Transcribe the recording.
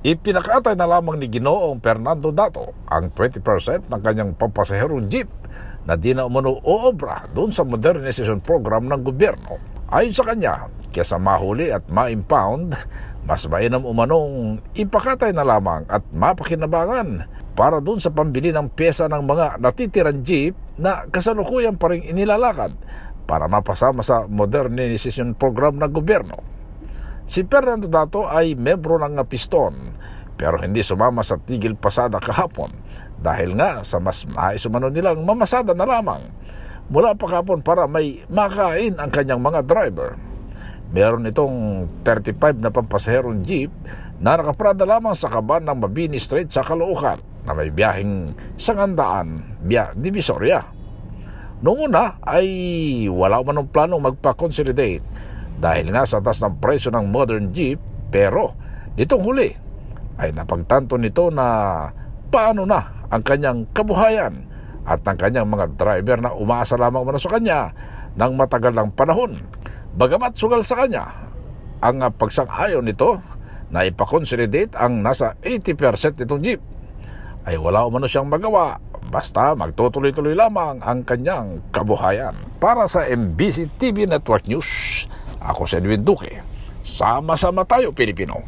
Ipinakatay na lamang ni Ginoong Fernando Dato ang 20% ng kanyang pampasaherong jeep na di na umano oobra doon sa modernization program ng gobyerno. Ayon sa kanya, kaysa mahuli at ma-impound, mas mainam umanong ipakatay na lamang at mapakinabangan para doon sa pambili ng pyesa ng mga natitirang jeep na kasalukuyan pa rin inilalakad para mapasama sa modernization program ng gobyerno. Si Fernando Dato ay membro ng Piston pero hindi sumama sa tigil pasada kahapon dahil nga sa mas naisumano nilang mamasada na lamang mula pa kahapon para may makain ang kanyang mga driver. Meron itong 35 na pampasaherong jeep na nakaprada lamang sa kaban ng Mabini Street sa Caloocan na may biyaheng 100 Divisoria. Noong una ay wala manong planong magpa-consolidate dahil nga sa taas ng presyo ng modern jeep, pero nitong huli ay napagtanto nito na paano na ang kanyang kabuhayan at ang kanyang mga driver na umaasa lamang muna sa kanya ng matagal ng panahon. Bagamat sugal sa kanya ang pagsang-ayon nito na ipakonsolidate ang nasa 80% nitong jeep, ay wala umano siyang magawa basta magtutuloy-tuloy lamang ang kanyang kabuhayan. Para sa MBC TV Network News, ako si Edwin Duque. Sama-sama tayo, Pilipino.